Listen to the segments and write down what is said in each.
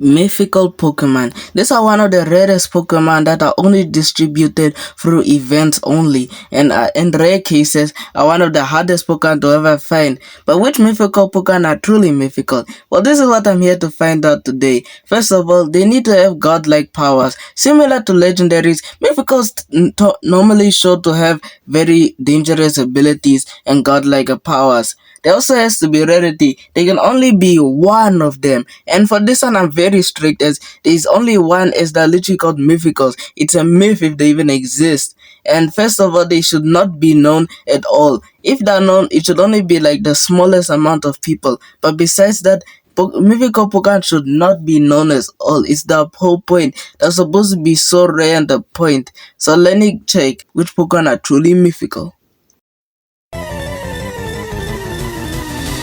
Mythical Pokemon. These are one of the rarest Pokemon that are only distributed through events only, and in rare cases are one of the hardest Pokemon to ever find. But which mythical Pokemon are truly mythical? Well, this is what I'm here to find out today. First of all, they need to have godlike powers. Similar to legendaries, mythicals normally show to have very dangerous abilities and godlike powers. There also has to be rarity. There can only be one of them. And for this one, I'm very strict as there's only one as they're literally called mythicals. It's a myth if they even exist. And first of all, they should not be known at all. If they're known, it should only be like the smallest amount of people. But besides that, mythical Pokemon should not be known as all. It's the whole point. They're supposed to be so rare and the point. So let me check which Pokemon are truly mythical.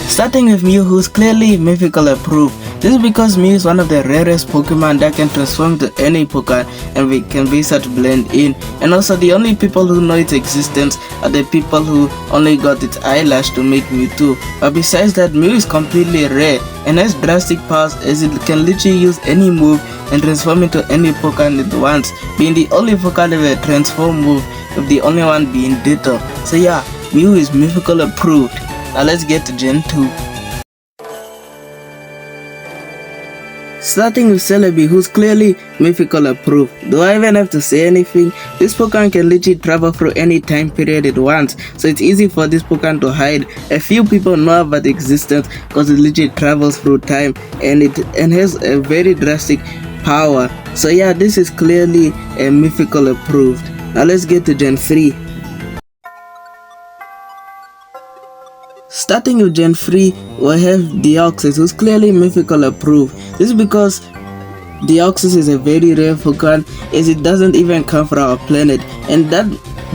Starting with Mew, who's clearly mythical approved. This is because Mew is one of the rarest Pokemon that can transform to any Pokemon and we can be such blend in. And also the only people who know its existence are the people who only got its eyelash to make Mewtwo. But besides that, Mew is completely rare and has drastic powers as it can literally use any move and transform into any Pokemon it wants, being the only Pokemon with a transform move, with the only one being Ditto. So yeah, Mew is mythical approved. Now let's get to Gen 2. Starting with Celebi, who's clearly mythical approved. Do I even have to say anything? This Pokemon can literally travel through any time period it wants, so it's easy for this Pokemon to hide. A few people know about its existence because it literally travels through time and it has a very drastic power. So yeah, this is clearly a mythical approved. Now let's get to Gen 3. Starting with Gen 3, we have Deoxys, who's clearly mythical approved. This is because Deoxys is a very rare Pokemon as it doesn't even come from our planet, and that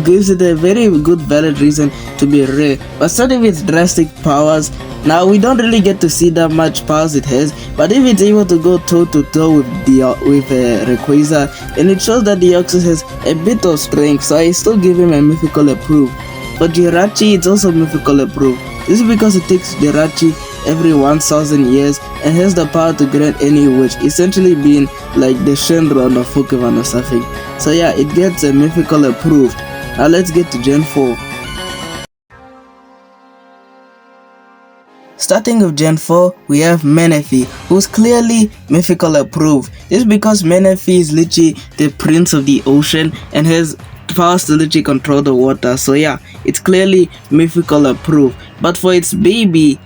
gives it a very good valid reason to be rare. But starting with its drastic powers, now we don't really get to see that much powers it has, but if it's able to go toe to toe with Rayquaza, then it shows that Deoxys has a bit of strength, so I still give him a mythical approved. For Jirachi, it's also mythical approved. This is because it takes Jirachi every 1000 years and has the power to grant any wish, essentially being like the Shenron of Pokemon or something. So yeah, it gets a mythical approved. Now let's get to Gen 4. Starting with Gen 4, we have Manaphy, who's clearly mythical approved. This is because Manaphy is literally the prince of the ocean and has powers to literally control the water. So yeah, it's clearly mythical approved. But for its baby,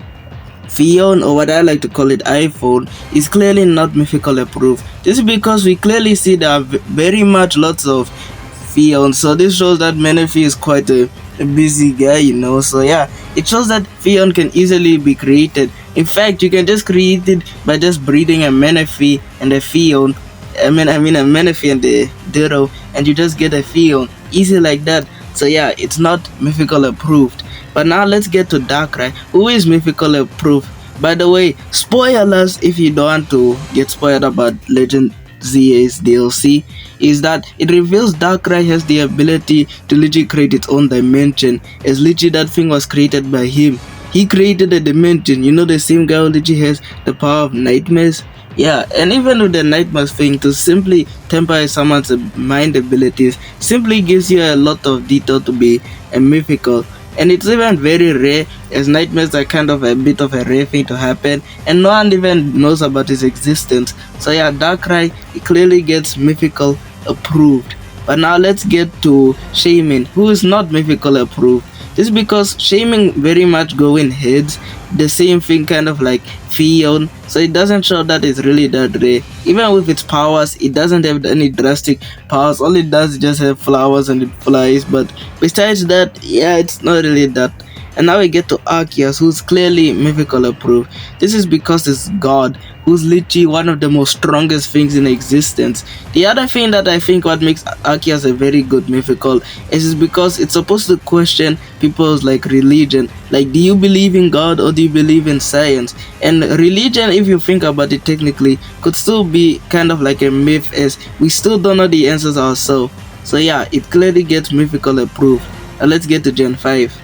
Fion, or what I like to call it, iPhone, is clearly not mythical approved. This is because we clearly see there are very much lots of Fion. So this shows that Manaphy is quite a busy guy, you know. So yeah, it shows that Fion can easily be created. In fact, you can just create it by just breeding a Manaphy and a Fion. I mean a Manaphy and a Ditto, and you just get a Fion, easy like that. So yeah, it's not mythical approved. But now let's get to Darkrai, who is mythical approved. By the way, spoilers if you don't want to get spoiled about Legend ZA's DLC, is that it reveals Darkrai has the ability to literally create its own dimension, as literally that thing was created by him. He created a dimension, you know, the same guy who literally has the power of nightmares. Yeah, and even with the nightmares thing, to simply temper someone's mind abilities simply gives you a lot of detail to be a mythical. And it's even very rare, as nightmares are kind of a bit of a rare thing to happen and no one even knows about its existence. So yeah, Darkrai clearly gets mythical approved. But now let's get to Shaymin, who is not mythical approved. This is because Shaymin very much go in heads, the same thing kind of like Fion, so it doesn't show that it's really that rare. Even with its powers, it doesn't have any drastic powers, all it does is just have flowers and it flies, but besides that, yeah, it's not really that. And now we get to Arceus, who's clearly mythical approved. This is because it's God, who's literally one of the most strongest things in existence. The other thing that I think what makes Arceus a very good mythical is because it's supposed to question people's like religion. Like, do you believe in God or do you believe in science? And religion, if you think about it technically, could still be kind of like a myth, as we still don't know the answers ourselves. So yeah, it clearly gets mythical approved. Now let's get to Gen 5.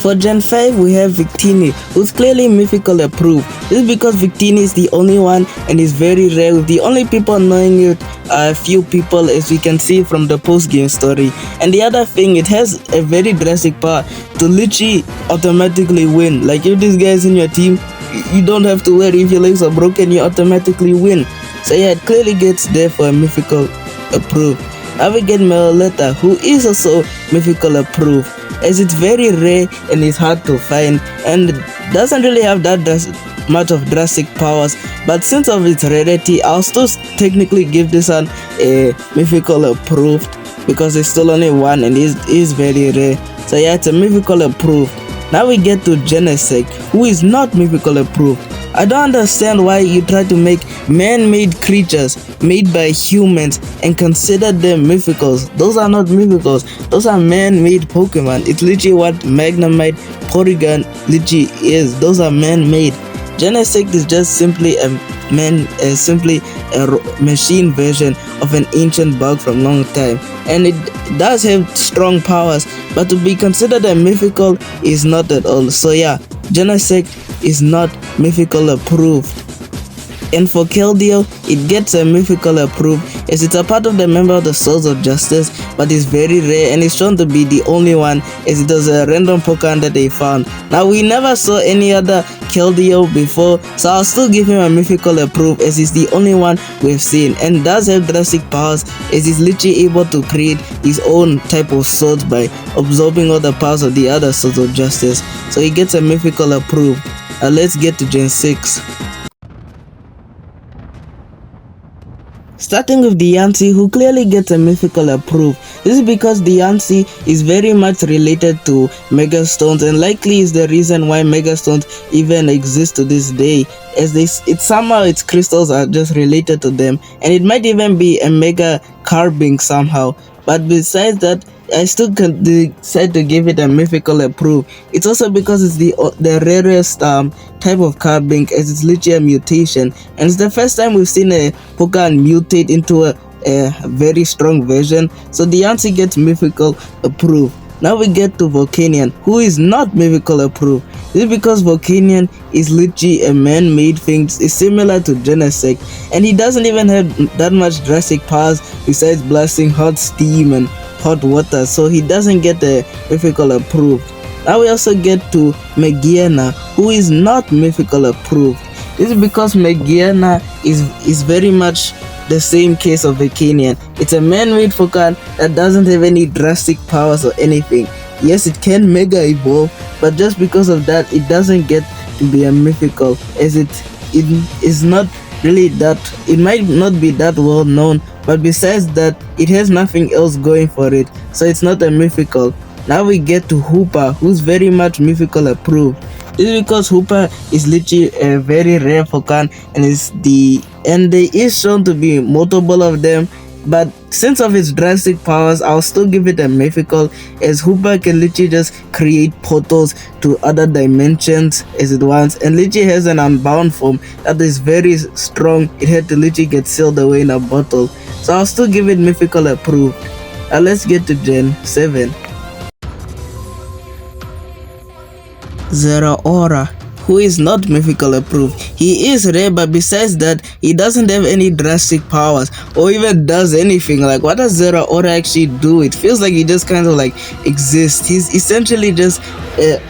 For Gen 5, we have Victini, who's clearly mythical approved. This is because Victini is the only one and is very rare, with the only people knowing it are a few people, as we can see from the post-game story. And the other thing, it has a very drastic power to literally automatically win. Like if this guy is in your team, you don't have to worry. If your legs are broken, you automatically win. So yeah, it clearly gets there for a mythical approved. Now we get Meloletta, who is also mythical approved, as it's very rare and it's hard to find and doesn't really have that much of drastic powers. But since of its rarity, I'll still technically give this one a mythical approved, because it's still only one and is very rare. So yeah, it's a mythical approved. Now we get to Genesect, who is not mythical approved. I don't understand why you try to make man-made creatures made by humans and consider them mythicals. Those are not mythicals. Those are man-made Pokemon. It's literally what Magnemite, Porygon literally is. Those are man-made. Genesect is just simply a machine version of an ancient bug from long time, and it does have strong powers, but to be considered a mythical is not at all. So yeah, Genesect is not mythical approved. And for Keldeo, it gets a mythical approved, as it's a part of the member of the Souls of Justice, but it's very rare and it's shown to be the only one, as it was a random Pokemon that they found. Now we never saw any other Keldeo before, so I'll still give him a mythical approved, as he's the only one we've seen and does have drastic powers, as he's literally able to create his own type of swords by absorbing all the powers of the other Souls of Justice. So he gets a mythical approved. Now let's get to Gen 6. Starting with Diancie, who clearly gets a mythical approved. This is because Diancie is very much related to Megastones, and likely is the reason why Megastones even exist to this day, as somehow its crystals are just related to them, and it might even be a Mega Carbink somehow. But besides that, I still can decide to give it a mythical approved. It's also because it's the rarest type of Carbink, as it's literally a mutation, and it's the first time we've seen a Pokemon mutate into a very strong version. So the Diancie gets mythical approved. Now we get to Volcanion, who is not mythical approved. This is because Volcanion is literally a man-made thing. It's similar to Genesect, and he doesn't even have that much drastic powers besides blasting hot steam and hot water, so he doesn't get a mythical approved. Now we also get to Megiana, who is not mythical approved. This is because Megiana is very much the same case of Volcanion. It's a man-made Pokemon that doesn't have any drastic powers or anything. Yes, it can mega evolve, but just because of that, it doesn't get to be a mythical, as it is not really that, it might not be that well known, but besides that, it has nothing else going for it, so it's not a mythical. Now we get to Hoopa, who's very much mythical approved. This is because Hoopa is literally a very rare Pokemon, and there is shown to be multiple of them, but since of its drastic powers, I'll still give it a mythical, as Hoopa can literally just create portals to other dimensions as it wants, and literally has an unbound form that is very strong. It had to literally get sealed away in a bottle, so I'll still give it mythical approved. Now let's get to Gen 7. Zeraora, who is not mythical approved. He is rare, but besides that, he doesn't have any drastic powers or even does anything. Like, what does Zeraora actually do? It feels like he just kind of like exists. He's essentially just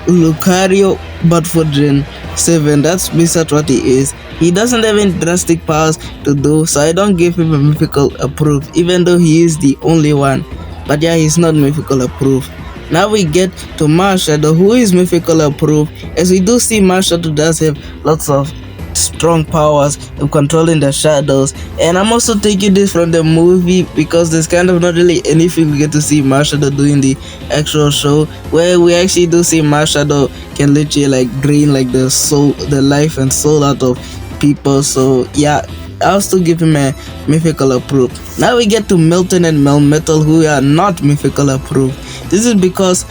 Lucario, but for Gen 7. That's basically what he is. He doesn't have any drastic powers to do, so I don't give him a mythical approved, even though he is the only one. But yeah, he's not mythical approved. Now we get to Marshadow, who is mythical approved, as we do see Marshadow does have lots of strong powers of controlling the shadows. And I'm also taking this from the movie, because there's kind of not really anything we get to see Marshadow do in the actual show, where we actually do see Marshadow can literally like drain like the life and soul out of people. So yeah, I'll still give him a mythical approved. Now we get to Milton and Melmetal, who are not mythical approved. This is because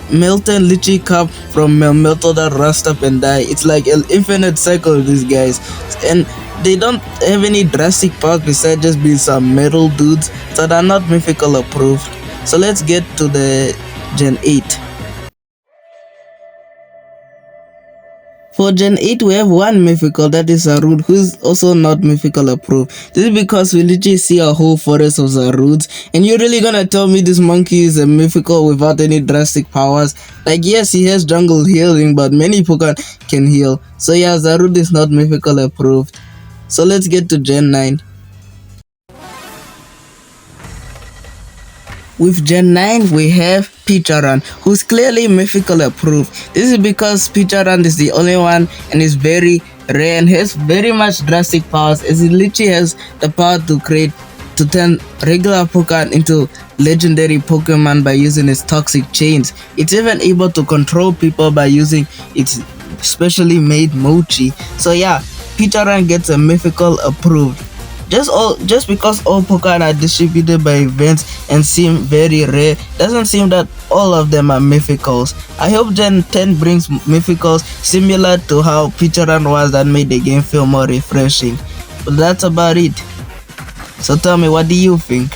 Milton literally come from Melmetal that rust up and die. It's like an infinite cycle of these guys, and they don't have any drastic powers besides just being some metal dudes, so they're not mythical approved. So let's get to the Gen 8. For Gen 8, we have one mythical, that is Zarude, who's also not mythical approved. This is because we literally see a whole forest of Zarudes, and you're really gonna tell me this monkey is a mythical without any drastic powers? Like, yes, he has jungle healing, but many Pokemon can heal. So yeah, Zarude is not mythical approved. So let's get to Gen 9. With Gen 9, we have Picharan, who's clearly mythical approved. This is because Picharan is the only one and is very rare and has very much drastic powers, as it literally has the power to turn regular Pokemon into legendary Pokemon by using its toxic chains. It's even able to control people by using its specially made mochi. So yeah, Picharan gets a mythical approved. Just because all Pokemon are distributed by events and seem very rare, doesn't seem that all of them are mythicals. I hope Gen 10 brings mythicals similar to how Picharan was, that made the game feel more refreshing. But that's about it. So tell me, what do you think?